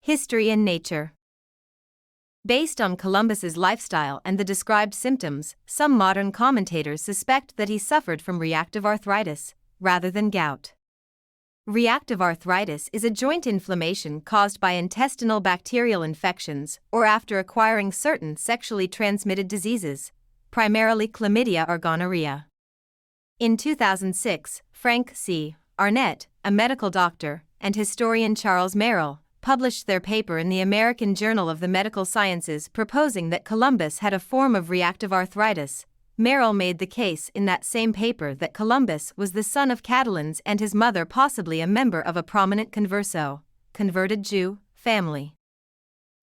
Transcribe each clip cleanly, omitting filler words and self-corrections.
History and nature. Based on Columbus's lifestyle and the described symptoms, some modern commentators suspect that he suffered from reactive arthritis, rather than gout. Reactive arthritis is a joint inflammation caused by intestinal bacterial infections or after acquiring certain sexually transmitted diseases, primarily chlamydia or gonorrhea. In 2006, Frank C. Arnett, a medical doctor, and historian Charles Merrill published their paper in the American Journal of the Medical Sciences proposing that Columbus had a form of reactive arthritis. Merrill made the case in that same paper that Columbus was the son of Catalans and his mother possibly a member of a prominent converted Jew, family.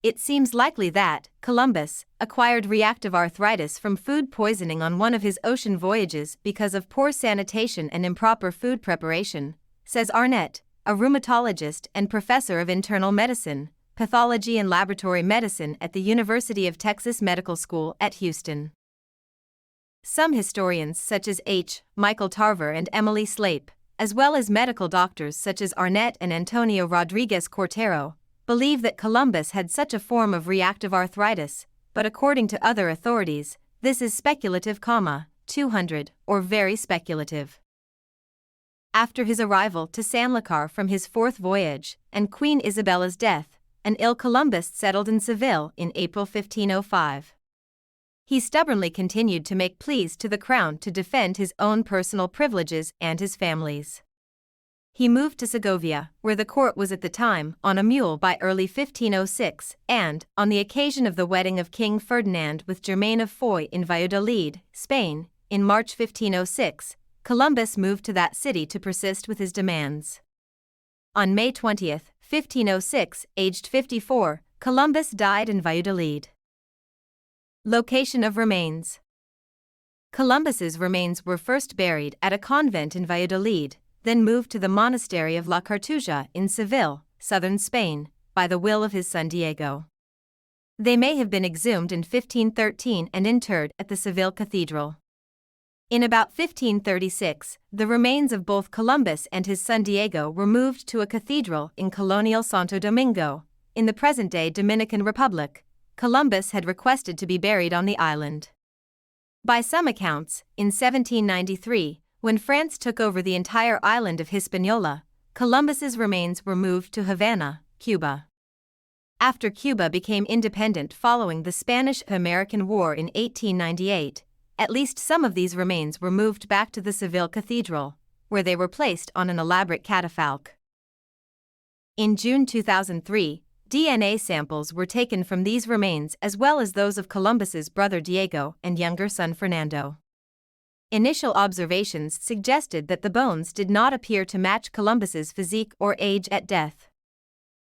It seems likely that Columbus acquired reactive arthritis from food poisoning on one of his ocean voyages because of poor sanitation and improper food preparation, says Arnett, a rheumatologist and professor of internal medicine, pathology and laboratory medicine at the University of Texas Medical School at Houston. Some historians such as H. Michael Tarver and Emily Slape, as well as medical doctors such as Arnett and Antonio Rodriguez Cortero, believe that Columbus had such a form of reactive arthritis, but according to other authorities, this is speculative, 200, or very speculative. After his arrival to Sanlúcar from his fourth voyage, and Queen Isabella's death, an ill Columbus settled in Seville in April 1505. He stubbornly continued to make pleas to the crown to defend his own personal privileges and his family's. He moved to Segovia, where the court was at the time, on a mule by early 1506, and, on the occasion of the wedding of King Ferdinand with Germain of Foix in Valladolid, Spain, in March 1506, Columbus moved to that city to persist with his demands. On May 20, 1506, aged 54, Columbus died in Valladolid. Location of remains. Columbus's remains were first buried at a convent in Valladolid, then moved to the monastery of La Cartuja in Seville, southern Spain, by the will of his son Diego. They may have been exhumed in 1513 and interred at the Seville Cathedral. In about 1536, the remains of both Columbus and his son Diego were moved to a cathedral in colonial Santo Domingo, in the present-day Dominican Republic. Columbus had requested to be buried on the island. By some accounts, in 1793, when France took over the entire island of Hispaniola, Columbus's remains were moved to Havana, Cuba. After Cuba became independent following the Spanish-American War in 1898, at least some of these remains were moved back to the Seville Cathedral, where they were placed on an elaborate catafalque. In June 2003, DNA samples were taken from these remains as well as those of Columbus's brother Diego and younger son Fernando. Initial observations suggested that the bones did not appear to match Columbus's physique or age at death.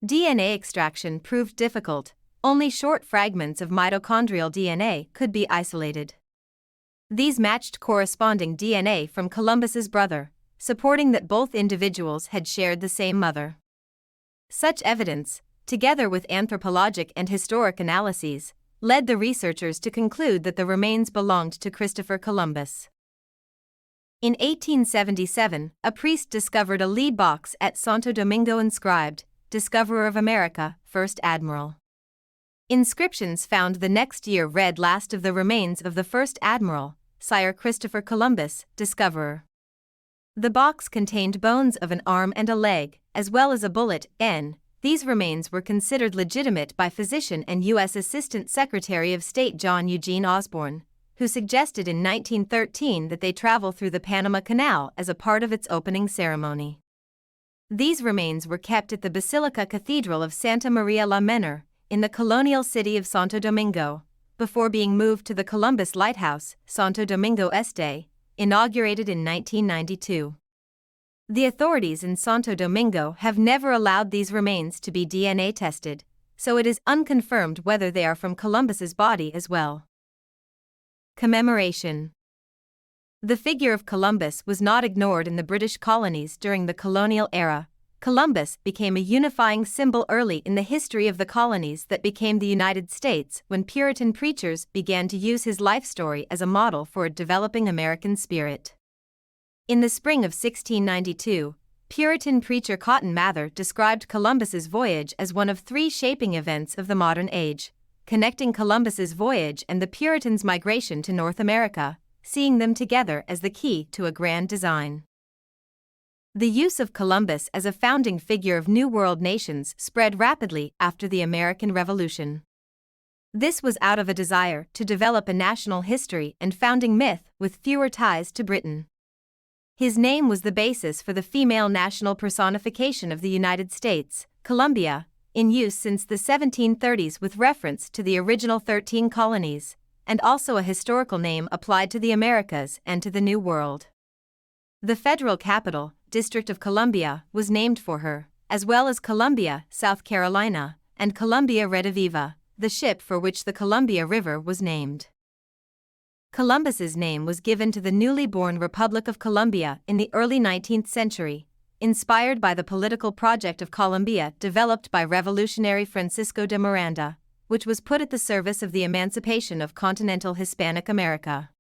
DNA extraction proved difficult, only short fragments of mitochondrial DNA could be isolated. These matched corresponding DNA from Columbus's brother, supporting that both individuals had shared the same mother. Such evidence, together with anthropologic and historic analyses, led the researchers to conclude that the remains belonged to Christopher Columbus. In 1877, a priest discovered a lead box at Santo Domingo inscribed, "Discoverer of America, First Admiral." Inscriptions found the next year read, "Last of the remains of the First Admiral, Sire Christopher Columbus, Discoverer." The box contained bones of an arm and a leg, as well as a bullet, N. These remains were considered legitimate by physician and U.S. Assistant Secretary of State John Eugene Osborne, who suggested in 1913 that they travel through the Panama Canal as a part of its opening ceremony. These remains were kept at the Basilica Cathedral of Santa Maria la Menor, in the colonial city of Santo Domingo, before being moved to the Columbus Lighthouse, Santo Domingo Este, inaugurated in 1992. The authorities in Santo Domingo have never allowed these remains to be DNA tested, so it is unconfirmed whether they are from Columbus's body as well. Commemoration. The figure of Columbus was not ignored in the British colonies during the colonial era. Columbus became a unifying symbol early in the history of the colonies that became the United States when Puritan preachers began to use his life story as a model for a developing American spirit. In the spring of 1692, Puritan preacher Cotton Mather described Columbus's voyage as one of three shaping events of the modern age, connecting Columbus's voyage and the Puritans' migration to North America, seeing them together as the key to a grand design. The use of Columbus as a founding figure of New World nations spread rapidly after the American Revolution. This was out of a desire to develop a national history and founding myth with fewer ties to Britain. His name was the basis for the female national personification of the United States, Columbia, in use since the 1730s with reference to the original 13 colonies, and also a historical name applied to the Americas and to the New World. The federal capital, District of Columbia, was named for her, as well as Columbia, South Carolina, and Columbia Rediviva, the ship for which the Columbia River was named. Columbus's name was given to the newly born Republic of Colombia in the early 19th century, inspired by the political project of Colombia developed by revolutionary Francisco de Miranda, which was put at the service of the emancipation of continental Hispanic America.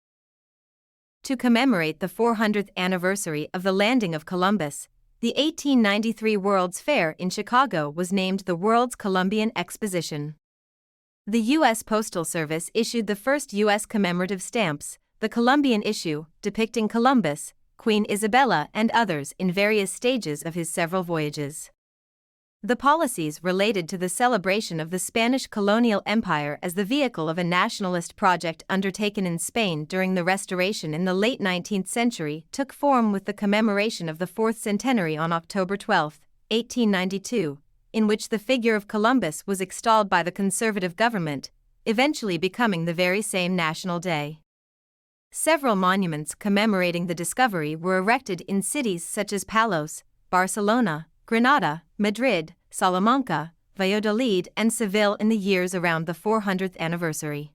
To commemorate the 400th anniversary of the landing of Columbus, the 1893 World's Fair in Chicago was named the World's Columbian Exposition. The U.S. Postal Service issued the first U.S. commemorative stamps, the Columbian issue, depicting Columbus, Queen Isabella and others in various stages of his several voyages. The policies related to the celebration of the Spanish colonial empire as the vehicle of a nationalist project undertaken in Spain during the Restoration in the late 19th century took form with the commemoration of the 4th centenary on October 12, 1892, in which the figure of Columbus was extolled by the conservative government, eventually becoming the very same national day. Several monuments commemorating the discovery were erected in cities such as Palos, Barcelona, Granada, Madrid, Salamanca, Valladolid, and Seville in the years around the 400th anniversary.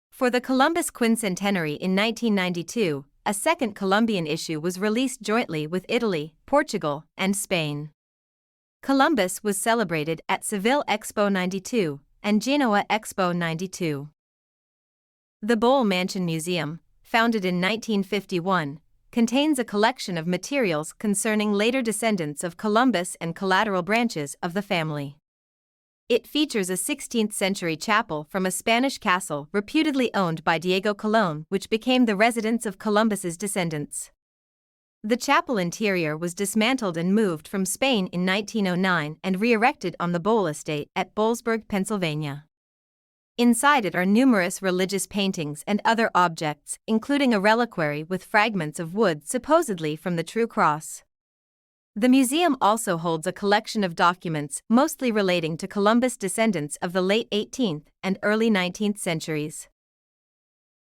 For the Columbus Quincentenary in 1992, a second Columbian issue was released jointly with Italy, Portugal, and Spain. Columbus was celebrated at Seville Expo 92 and Genoa Expo 92. The Bole Mansion Museum, founded in 1951, contains a collection of materials concerning later descendants of Columbus and collateral branches of the family. It features a 16th-century chapel from a Spanish castle reputedly owned by Diego Colón, which became the residence of Columbus's descendants. The chapel interior was dismantled and moved from Spain in 1909 and re-erected on the Bole estate at Boalsburg, Pennsylvania. Inside it are numerous religious paintings and other objects, including a reliquary with fragments of wood supposedly from the True Cross. The museum also holds a collection of documents mostly relating to Columbus descendants of the late 18th and early 19th centuries.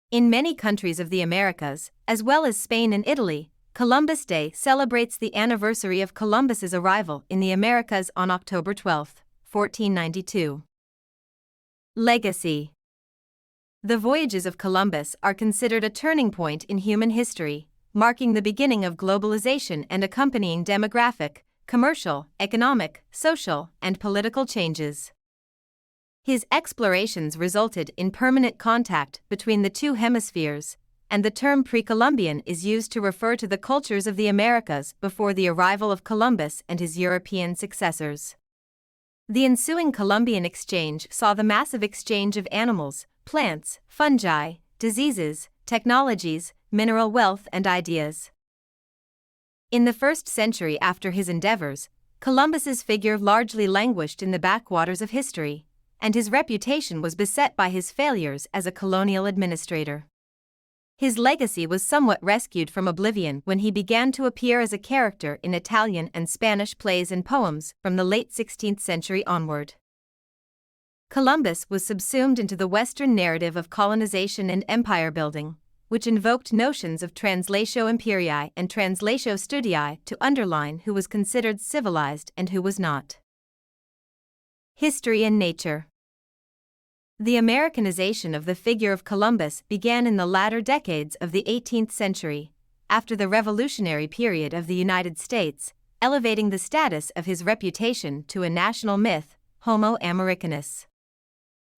In many countries of the Americas, as well as Spain and Italy, Columbus Day celebrates the anniversary of Columbus's arrival in the Americas on October 12, 1492. Legacy. The voyages of Columbus are considered a turning point in human history, marking the beginning of globalization and accompanying demographic, commercial, economic, social, and political changes. His explorations resulted in permanent contact between the two hemispheres, and the term pre-Columbian is used to refer to the cultures of the Americas before the arrival of Columbus and his European successors. The ensuing Columbian exchange saw the massive exchange of animals, plants, fungi, diseases, technologies, mineral wealth, and ideas. In the first century after his endeavors, Columbus's figure largely languished in the backwaters of history, and his reputation was beset by his failures as a colonial administrator. His legacy was somewhat rescued from oblivion when he began to appear as a character in Italian and Spanish plays and poems from the late 16th century onward. Columbus was subsumed into the Western narrative of colonization and empire building, which invoked notions of translatio imperii and translatio studii to underline who was considered civilized and who was not. History and nature. The Americanization of the figure of Columbus began in the latter decades of the 18th century, after the Revolutionary period of the United States, elevating the status of his reputation to a national myth, Homo Americanus.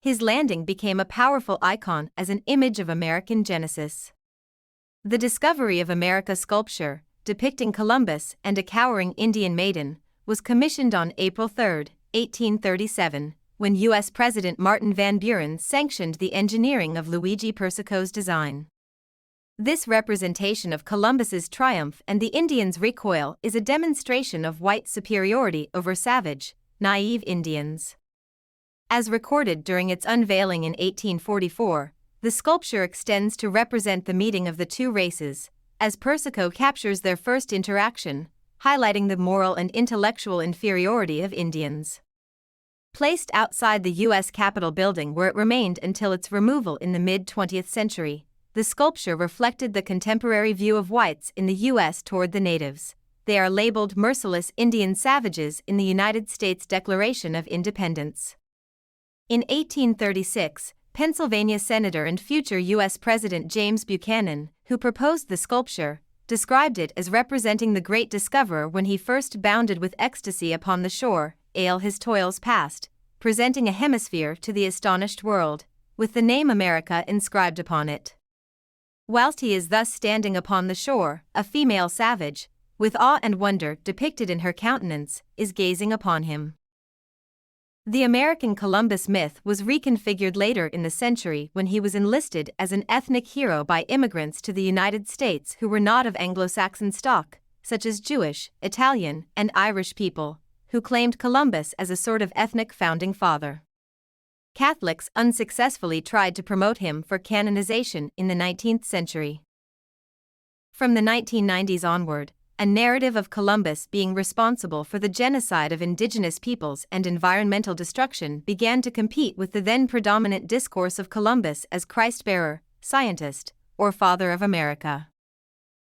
His landing became a powerful icon as an image of American genesis. The discovery of America sculpture, depicting Columbus and a cowering Indian maiden, was commissioned on April 3, 1837, when U.S. President Martin Van Buren sanctioned the engineering of Luigi Persico's design. This representation of Columbus's triumph and the Indians' recoil is a demonstration of white superiority over savage, naive Indians. As recorded during its unveiling in 1844, the sculpture extends to represent the meeting of the two races, as Persico captures their first interaction, highlighting the moral and intellectual inferiority of Indians. Placed outside the U.S. Capitol building where it remained until its removal in the mid-20th century, the sculpture reflected the contemporary view of whites in the U.S. toward the natives. They are labeled merciless Indian savages in the United States Declaration of Independence. In 1836, Pennsylvania Senator and future U.S. President James Buchanan, who proposed the sculpture, described it as representing the great discoverer when he first bounded with ecstasy upon the shore, ere his toils past, presenting a hemisphere to the astonished world, with the name America inscribed upon it. Whilst he is thus standing upon the shore, a female savage, with awe and wonder depicted in her countenance, is gazing upon him. The American Columbus myth was reconfigured later in the century when he was enlisted as an ethnic hero by immigrants to the United States who were not of Anglo-Saxon stock, such as Jewish, Italian, and Irish people, who claimed Columbus as a sort of ethnic founding father. Catholics unsuccessfully tried to promote him for canonization in the 19th century. From the 1990s onward, a narrative of Columbus being responsible for the genocide of indigenous peoples and environmental destruction began to compete with the then predominant discourse of Columbus as Christ-bearer, scientist, or father of America.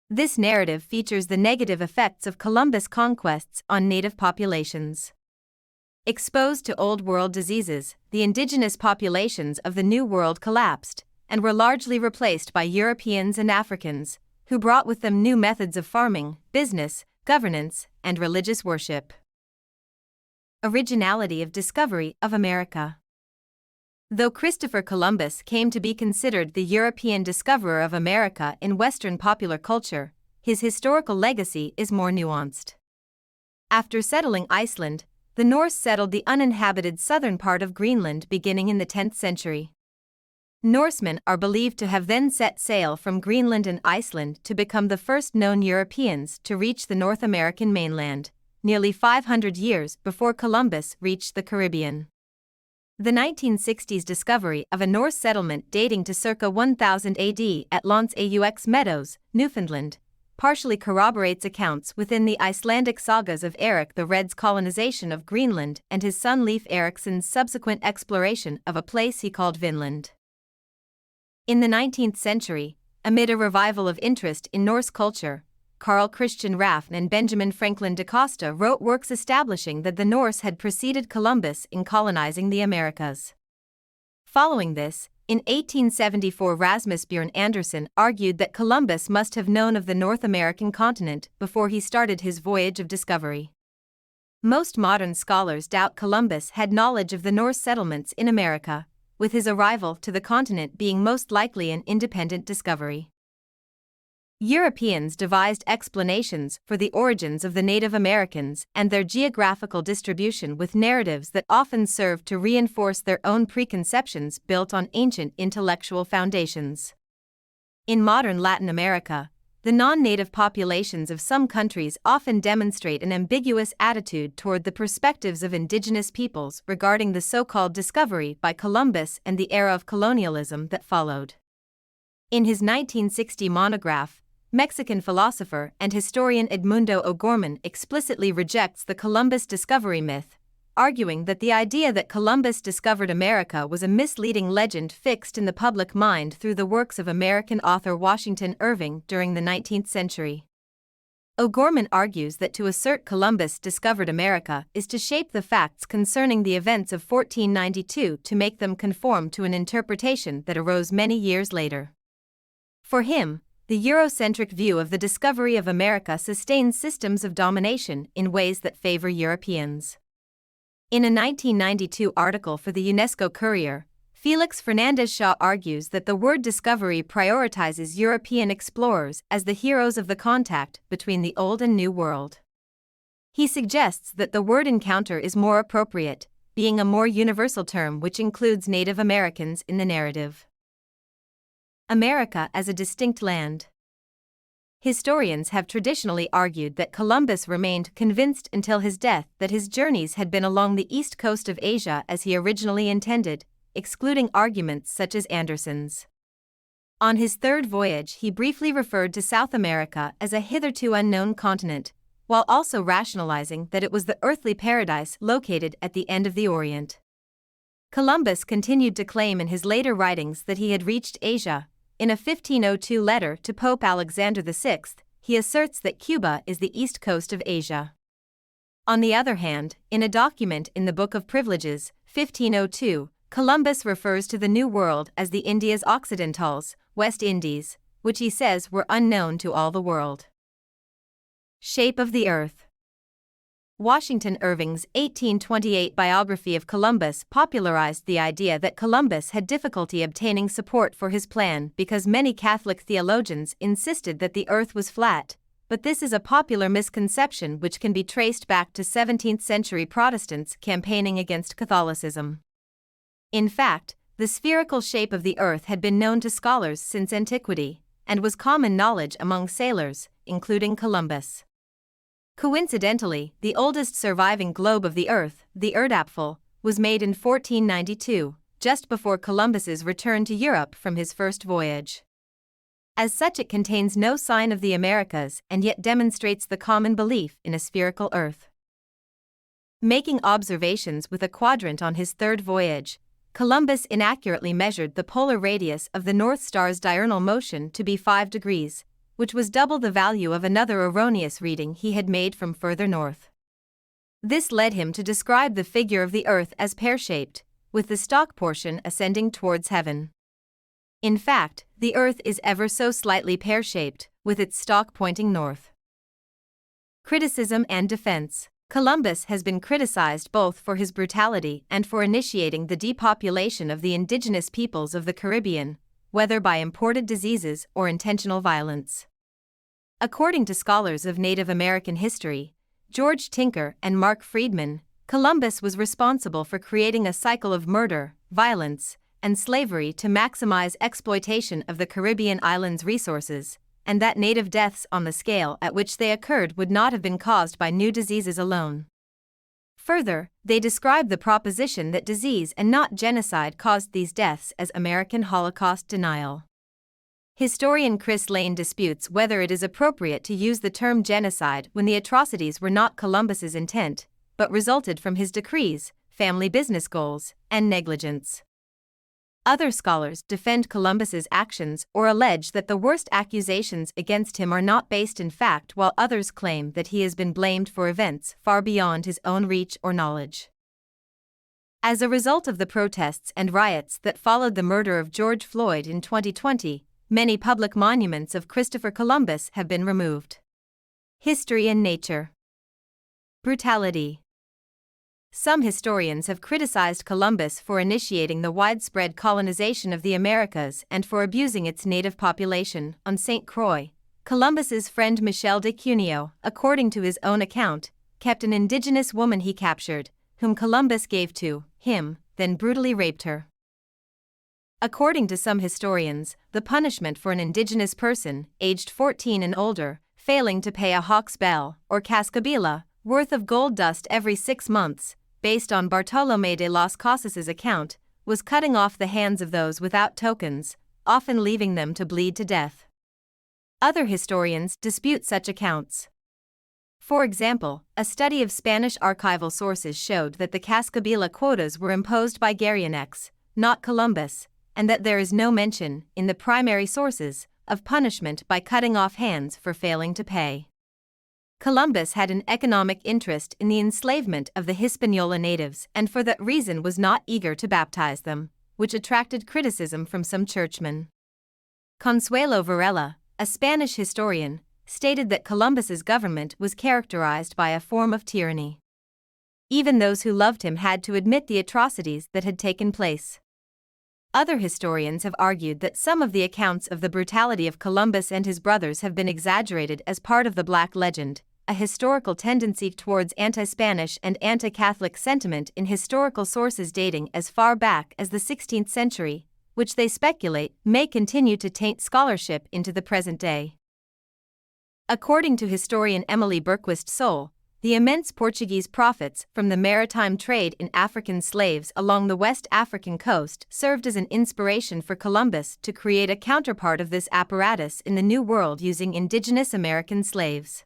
This narrative features the negative effects of Columbus' conquests on native populations. Exposed to Old World diseases, the indigenous populations of the New World collapsed, and were largely replaced by Europeans and Africans, who brought with them new methods of farming, business, governance, and religious worship. Originality of discovery of America. Though Christopher Columbus came to be considered the European discoverer of America in Western popular culture, his historical legacy is more nuanced. After settling Iceland, the Norse settled the uninhabited southern part of Greenland beginning in the 10th century. Norsemen are believed to have then set sail from Greenland and Iceland to become the first known Europeans to reach the North American mainland, nearly 500 years before Columbus reached the Caribbean. The 1960s discovery of a Norse settlement dating to circa 1000 AD at L'Anse aux Meadows, Newfoundland, partially corroborates accounts within the Icelandic sagas of Eric the Red's colonization of Greenland and his son Leif Erikson's subsequent exploration of a place he called Vinland. In the 19th century, amid a revival of interest in Norse culture, Carl Christian Raffn and Benjamin Franklin da Costa wrote works establishing that the Norse had preceded Columbus in colonizing the Americas. Following this, in 1874 Rasmus Bjørn Andersen argued that Columbus must have known of the North American continent before he started his voyage of discovery. Most modern scholars doubt Columbus had knowledge of the Norse settlements in America, with his arrival to the continent being most likely an independent discovery. Europeans devised explanations for the origins of the Native Americans and their geographical distribution with narratives that often served to reinforce their own preconceptions built on ancient intellectual foundations. In modern Latin America, the non-native populations of some countries often demonstrate an ambiguous attitude toward the perspectives of indigenous peoples regarding the so-called discovery by Columbus and the era of colonialism that followed. In his 1960 monograph, Mexican philosopher and historian Edmundo O'Gorman explicitly rejects the Columbus discovery myth, arguing that the idea that Columbus discovered America was a misleading legend fixed in the public mind through the works of American author Washington Irving during the 19th century. O'Gorman argues that to assert Columbus discovered America is to shape the facts concerning the events of 1492 to make them conform to an interpretation that arose many years later. For him, the Eurocentric view of the discovery of America sustains systems of domination in ways that favor Europeans. In a 1992 article for the UNESCO Courier, Felix Fernandez Shaw argues that the word discovery prioritizes European explorers as the heroes of the contact between the Old and New World. He suggests that the word encounter is more appropriate, being a more universal term which includes Native Americans in the narrative. America as a distinct land. Historians have traditionally argued that Columbus remained convinced until his death that his journeys had been along the east coast of Asia as he originally intended, excluding arguments such as Anderson's. On his third voyage, he briefly referred to South America as a hitherto unknown continent, while also rationalizing that it was the earthly paradise located at the end of the Orient. Columbus continued to claim in his later writings that he had reached Asia. In a 1502 letter to Pope Alexander VI, he asserts that Cuba is the east coast of Asia. On the other hand, in a document in the Book of Privileges, 1502, Columbus refers to the New World as the Indias Occidentales, West Indies, which he says were unknown to all the world. Shape of the Earth. Washington Irving's 1828 biography of Columbus popularized the idea that Columbus had difficulty obtaining support for his plan because many Catholic theologians insisted that the earth was flat, but this is a popular misconception which can be traced back to 17th-century Protestants campaigning against Catholicism. In fact, the spherical shape of the earth had been known to scholars since antiquity, and was common knowledge among sailors, including Columbus. Coincidentally, the oldest surviving globe of the Earth, the Erdapfel, was made in 1492, just before Columbus's return to Europe from his first voyage. As such, it contains no sign of the Americas and yet demonstrates the common belief in a spherical Earth. Making observations with a quadrant on his third voyage, Columbus inaccurately measured the polar radius of the North Star's diurnal motion to be 5 degrees, which was double the value of another erroneous reading he had made from further north. This led him to describe the figure of the Earth as pear-shaped, with the stalk portion ascending towards heaven. In fact, the Earth is ever so slightly pear-shaped, with its stalk pointing north. Criticism and defense. Columbus has been criticized both for his brutality and for initiating the depopulation of the indigenous peoples of the Caribbean, whether by imported diseases or intentional violence. According to scholars of Native American history, George Tinker and Mark Friedman, Columbus was responsible for creating a cycle of murder, violence, and slavery to maximize exploitation of the Caribbean islands' resources, and that native deaths on the scale at which they occurred would not have been caused by new diseases alone. Further, they describe the proposition that disease and not genocide caused these deaths as American Holocaust denial. Historian Chris Lane disputes whether it is appropriate to use the term genocide when the atrocities were not Columbus's intent, but resulted from his decrees, family business goals, and negligence. Other scholars defend Columbus's actions or allege that the worst accusations against him are not based in fact, while others claim that he has been blamed for events far beyond his own reach or knowledge. As a result of the protests and riots that followed the murder of George Floyd in 2020, many public monuments of Christopher Columbus have been removed. History and nature. Brutality. Some historians have criticized Columbus for initiating the widespread colonization of the Americas and for abusing its native population. On St. Croix, Columbus's friend Michel de Cuneo, according to his own account, kept an indigenous woman he captured, whom Columbus gave to him, then brutally raped her. According to some historians, the punishment for an indigenous person, aged 14 and older, failing to pay a hawk's bell, or cascabila, worth of gold dust every 6 months, based on Bartolomé de las Casas's account, was cutting off the hands of those without tokens, often leaving them to bleed to death. Other historians dispute such accounts. For example, a study of Spanish archival sources showed that the cascabila quotas were imposed by Garionex, not Columbus, and that there is no mention, in the primary sources, of punishment by cutting off hands for failing to pay. Columbus had an economic interest in the enslavement of the Hispaniola natives and for that reason was not eager to baptize them, which attracted criticism from some churchmen. Consuelo Varela, a Spanish historian, stated that Columbus's government was characterized by a form of tyranny. Even those who loved him had to admit the atrocities that had taken place. Other historians have argued that some of the accounts of the brutality of Columbus and his brothers have been exaggerated as part of the Black Legend, a historical tendency towards anti-Spanish and anti-Catholic sentiment in historical sources dating as far back as the 16th century, which they speculate may continue to taint scholarship into the present day. According to historian Emily Berquist Soule, the immense Portuguese profits from the maritime trade in African slaves along the West African coast served as an inspiration for Columbus to create a counterpart of this apparatus in the New World using indigenous American slaves.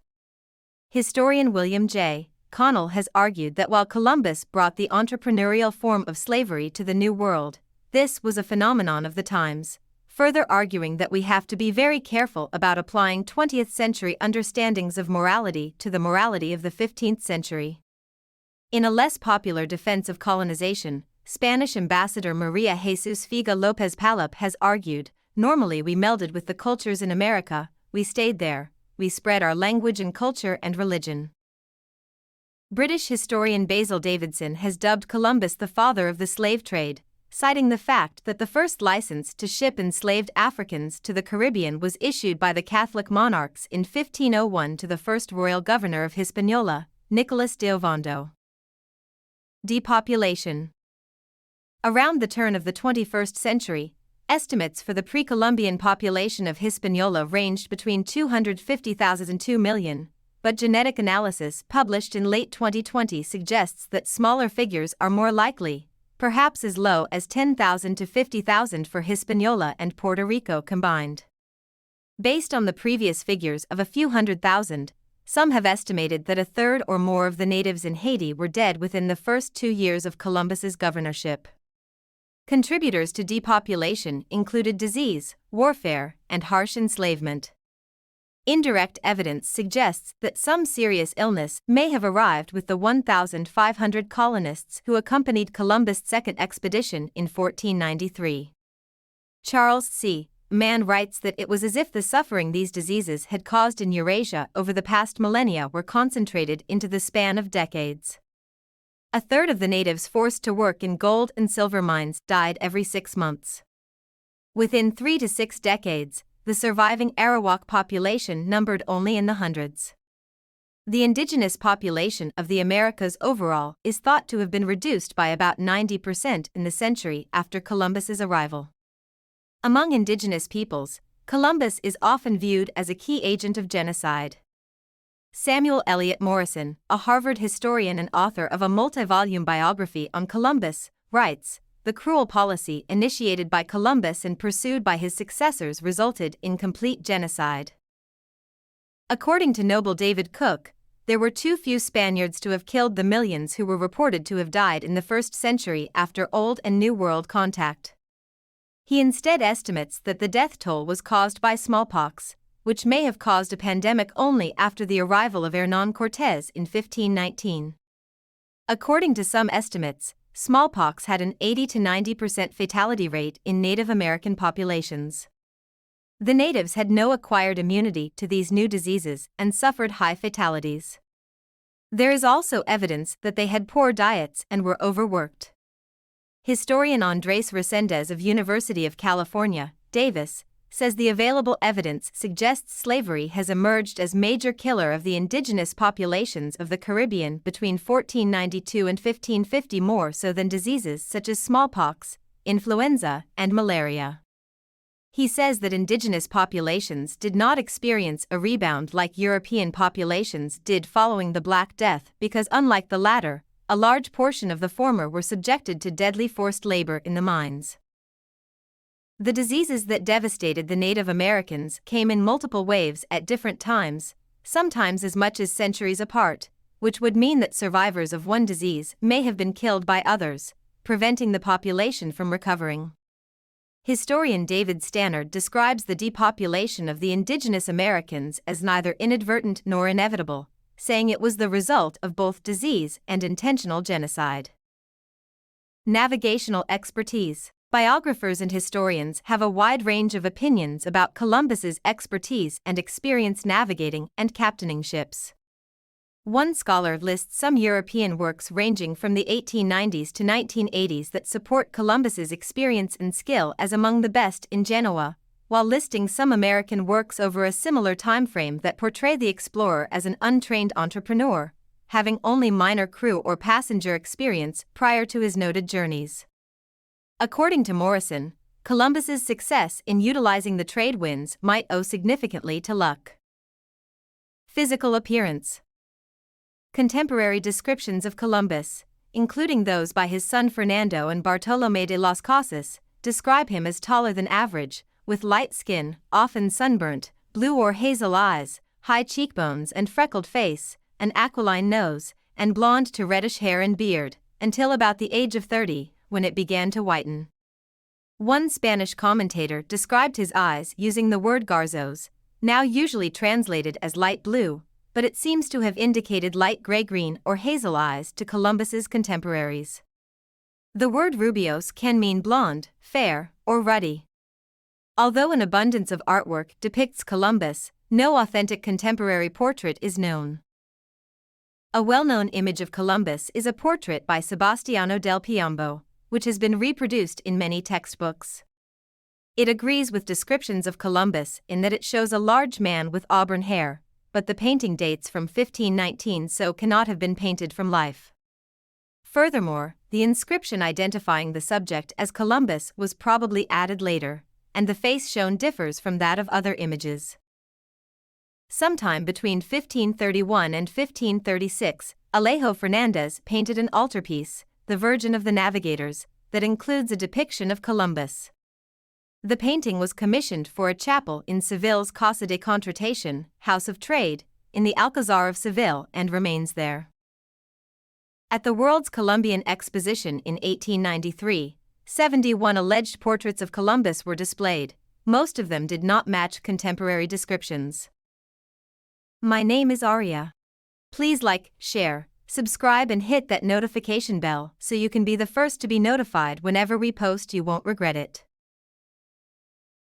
Historian William J. Connell has argued that while Columbus brought the entrepreneurial form of slavery to the New World, this was a phenomenon of the times, further arguing that we have to be very careful about applying 20th century understandings of morality to the morality of the 15th century. In a less popular defense of colonization, Spanish ambassador Maria Jesus Figa López Palop has argued, normally we melded with the cultures in America, we stayed there, we spread our language and culture and religion. British historian Basil Davidson has dubbed Columbus the father of the slave trade, citing the fact that the first license to ship enslaved Africans to the Caribbean was issued by the Catholic monarchs in 1501 to the first royal governor of Hispaniola, Nicolas de Ovando. Depopulation. Around the turn of the 21st century, estimates for the pre-Columbian population of Hispaniola ranged between 250,000 and 2 million, but genetic analysis published in late 2020 suggests that smaller figures are more likely, perhaps as low as 10,000 to 50,000 for Hispaniola and Puerto Rico combined. Based on the previous figures of a few 100,000, some have estimated that a third or more of the natives in Haiti were dead within the first 2 years of Columbus's governorship. Contributors to depopulation included disease, warfare, and harsh enslavement. Indirect evidence suggests that some serious illness may have arrived with the 1,500 colonists who accompanied Columbus' second expedition in 1493. Charles C. Mann writes that it was as if the suffering these diseases had caused in Eurasia over the past millennia were concentrated into the span of decades. A third of the natives forced to work in gold and silver mines died every 6 months. Within 3 to 6 decades, the surviving Arawak population numbered only in the hundreds. The indigenous population of the Americas overall is thought to have been reduced by about 90% in the century after Columbus's arrival. Among indigenous peoples, Columbus is often viewed as a key agent of genocide. Samuel Eliot Morison, a Harvard historian and author of a multi-volume biography on Columbus, writes, "The cruel policy initiated by Columbus and pursued by his successors resulted in complete genocide." According to Noble David Cook, there were too few Spaniards to have killed the millions who were reported to have died in the first century after Old and New World contact. He instead estimates that the death toll was caused by smallpox, which may have caused a pandemic only after the arrival of Hernán Cortés in 1519. According to some estimates, smallpox had an 80 to 90% fatality rate in Native American populations. The natives had no acquired immunity to these new diseases and suffered high fatalities. There is also evidence that they had poor diets and were overworked. Historian Andrés Reséndez of University of California, Davis, says the available evidence suggests slavery has emerged as major killer of the indigenous populations of the Caribbean between 1492 and 1550, more so than diseases such as smallpox, influenza, and malaria. He says that indigenous populations did not experience a rebound like European populations did following the Black Death because, unlike the latter, a large portion of the former were subjected to deadly forced labor in the mines. The diseases that devastated the Native Americans came in multiple waves at different times, sometimes as much as centuries apart, which would mean that survivors of one disease may have been killed by others, preventing the population from recovering. Historian David Stannard describes the depopulation of the indigenous Americans as neither inadvertent nor inevitable, saying it was the result of both disease and intentional genocide. Navigational expertise. Biographers and historians have a wide range of opinions about Columbus's expertise and experience navigating and captaining ships. One scholar lists some European works ranging from the 1890s to 1980s that support Columbus's experience and skill as among the best in Genoa, while listing some American works over a similar timeframe that portray the explorer as an untrained entrepreneur, having only minor crew or passenger experience prior to his noted journeys. According to Morrison, Columbus's success in utilizing the trade winds might owe significantly to luck. Physical appearance. Contemporary descriptions of Columbus, including those by his son Fernando and Bartolomé de las Casas, describe him as taller than average, with light skin, often sunburnt, blue or hazel eyes, high cheekbones and freckled face, an aquiline nose, and blonde to reddish hair and beard, until about the age of 30, when it began to whiten. One Spanish commentator described his eyes using the word garzos, now usually translated as light blue, but it seems to have indicated light gray-green or hazel eyes to Columbus's contemporaries. The word rubios can mean blonde, fair, or ruddy. Although an abundance of artwork depicts Columbus, no authentic contemporary portrait is known. A well-known image of Columbus is a portrait by Sebastiano del Piombo, which has been reproduced in many textbooks. It agrees with descriptions of Columbus in that it shows a large man with auburn hair, but the painting dates from 1519, so cannot have been painted from life. Furthermore, the inscription identifying the subject as Columbus was probably added later, and the face shown differs from that of other images. Sometime between 1531 and 1536, Alejo Fernández painted an altarpiece, the Virgin of the Navigators, that includes a depiction of Columbus. The painting was commissioned for a chapel in Seville's Casa de Contratación, House of Trade, in the Alcazar of Seville and remains there. At the World's Columbian Exposition in 1893, 71 alleged portraits of Columbus were displayed. Most of them did not match contemporary descriptions. My name is Aria. Please like, share, subscribe and hit that notification bell so you can be the first to be notified whenever we post. You won't regret it.